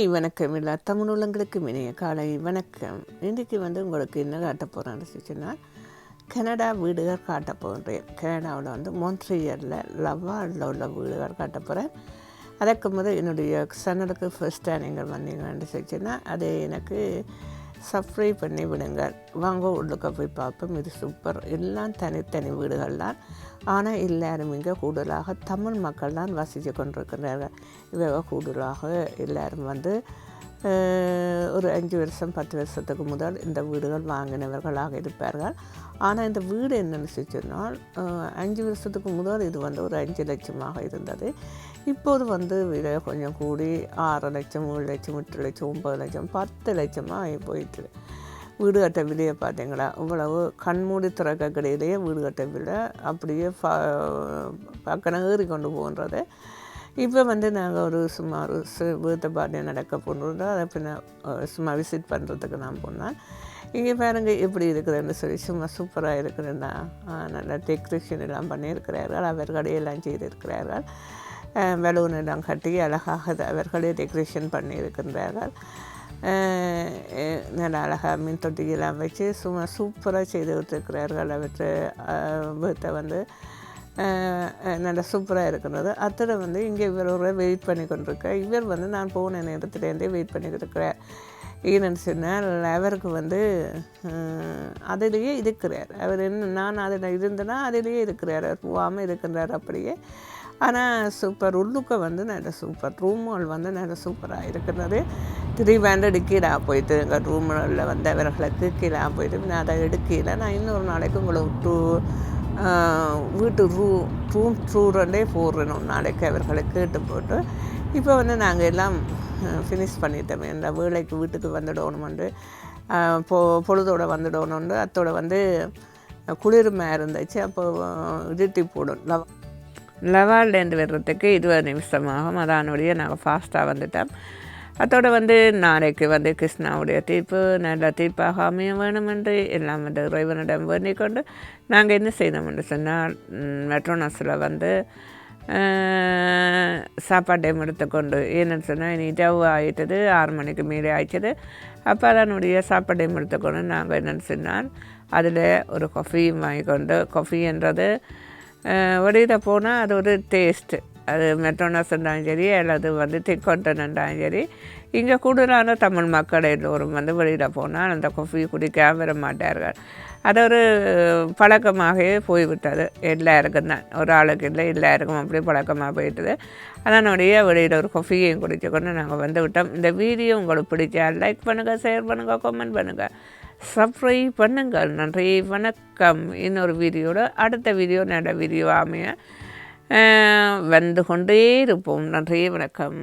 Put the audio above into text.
வணக்கம் எல்லா தமிழ் உள்ளங்களுக்கும் இணைய காலை வணக்கம். இன்றைக்கு உங்களுக்கு என்ன காட்ட போகிறேன்னு சொன்னா கனடா வீடுகள் காட்ட போகிறேன். கனடாவில் மொன்ட்ரியலில் லவாலில் உள்ள வீடுகள் காட்ட போகிறேன். அதற்கு முதல் என்னுடைய சேனலுக்கு ஃபர்ஸ்ட் டைம் நீங்கள் வந்தீங்கன்னு சொன்னா அதை எனக்கு சப்ஸ்கிரைப் பண்ணி விடுங்கள். வாங்க உள்ளுக்க போய் பார்ப்போம். இது சூப்பர். எல்லாம் தனித்தனி வீடுகள் தான். ஆனால் எல்லாரும் இங்கே கூடுதலாக தமிழ் மக்கள் தான் வசித்து கொண்டிருக்கிறார்கள். இவங்க கூடுதலாக எல்லாரும் ஒரு 5 வருஷம் 10 வருஷத்துக்கு முதல் இந்த வீடுகள் வாங்கினவர்களாக இருப்பார்கள். ஆனால் இந்த வீடு என்னென்னு சொன்னால் 5 வருஷத்துக்கு முதல் இது ஒரு 5 லட்சமாக இருந்தது. இப்போது விலை கொஞ்சம் கூடி 6 லட்சம் 7 லட்சம் 8 லட்சம் 9 லட்சம் 10 லட்சமாக ஆகி போயிட்டு. வீடு கட்ட விலையை பார்த்தீங்களா, இவ்வளவு கண்மூடி திறக்க கடையிலேயே வீடு கட்ட விலை அப்படியே பக்கம் ஏறி கொண்டு போன்றது. இப்போ நாங்கள் ஒரு சுமார் வீட்டை பாட்டி நடக்க போன்றோம். அதை பின்ன சும்மா விசிட் பண்ணுறதுக்கு நான் போனேன். இங்கே பாருங்க எப்படி இருக்குதுன்னு சொல்லி சும்மா சூப்பராக இருக்குதுன்னா நல்லா டெக்கரேஷன் எல்லாம் பண்ணியிருக்கிறார்கள். அவர்களையெல்லாம் செய்திருக்கிறார்கள். பலூன் எல்லாம் கட்டி அழகாக அவர்களே டெக்கரேஷன் பண்ணியிருக்கின்றார்கள். நல்லா அழகாக மீன் தொட்டியெல்லாம் வச்சு சும்மா சூப்பராக செய்து விட்டுருக்கிறார்கள். அவற்றை வீட்டை நல்லா சூப்பராக இருக்கிறது. அத்தனை இங்கே இவர் ஒரு வெயிட் பண்ணி கொண்டிருக்க. இவர் நான் போன நேரத்துலேருந்தே வெயிட் பண்ணிக்கிட்டு இருக்கிறார். ஏன்னு சொன்னால் அவருக்கு அதிலேயே இருக்கிறார். அவர் நான் அதில் இருந்தேன்னா அதிலேயே இருக்கிறார். அவர் போகாமல் இருக்கின்றார் அப்படியே. ஆனால் சூப்பர். உள்ளுக்க நல்ல சூப்பர். ரூம்கள் நல்ல சூப்பராக இருக்கிறது. 300 கீழே போயிட்டு எங்கள் ரூமில் அவர்களுக்கு கீழே போயிட்டு நான் அதை எடுக்கல. நான் இன்னொரு நாளைக்கு உங்களை விட்டு வீட்டு ரூம் டூரண்டே போடுறேன் ஒரு நாளைக்கு அவர்களை கேட்டு போட்டு. இப்போ நாங்கள் எல்லாம் ஃபினிஷ் பண்ணிட்டோம். இந்த வேலைக்கு வீட்டுக்கு வந்துடணுமெண்டு பொழுதோடு வந்துடணுண்டு. அத்தோடு குளிர்மையாக இருந்துச்சு. அப்போது இருட்டி போடும். லவால்லேருந்து வர்றதுக்கு 20 நிமிஷமாகும். அதனுடைய நாங்கள் ஃபாஸ்ட்டாக வந்துட்டோம். அதோடு நாளைக்கு கிருஷ்ணாவுடைய தீர்ப்பு நல்ல தீர்ப்பாக அமைய வேணும் என்று எல்லாம் இறைவனிடம் வேண்டிக் கொண்டு நாங்கள் என்ன செய்தோம் என்று சொன்னால் மெட்ரோனஸில் சாப்பாட்டையும் எடுத்துக்கொண்டு ஏன்னு சொன்னால் இனி இரவு ஆகிட்டது 6 மணிக்கு மேலே ஆயிடுச்சது. அப்போ அதனுடைய சாப்பாட்டையும் எடுத்துக்கொண்டு நாங்கள் என்னென்னு சொன்னால் அதில் ஒரு காஃபியும் வாங்கிக்கொண்டு, காஃபின்றது வெளியில் போனால் அது ஒரு டேஸ்ட்டு. அது மெட்ரோனஸ் இருந்தாலும் சரி அல்லது திக்கொண்டன் இருந்தாலும் சரி, இங்கே கூடுதலான தமிழ் மக்கள் எல்லோரும் வெளியில் போனால் அந்த காஃபி குடிக்காமல் வர மாட்டார்கள். அது ஒரு பழக்கமாகவே போய்விட்டது. எல்லாருக்கும் தான், ஒரு ஆளுக்கு இல்லை எல்லாருக்கும் அப்படி பழக்கமாக போயிட்டது. அதனுடைய வெளியில் ஒரு காஃபியையும் குடிச்சு கொண்டு நாங்கள் விட்டோம். இந்த வீடியோ உங்களுக்கு பிடிச்சா லைக் பண்ணுங்கள், ஷேர் பண்ணுங்கள், கமெண்ட் பண்ணுங்கள், சப்ஸ்கிரைப் பண்ணுங்கள். நன்றி, வணக்கம். இன்னொரு வீடியோட அடுத்த வீடியோ நல்ல வீடியோ அமைய கொண்டே இருப்போம். நன்றி, வணக்கம்.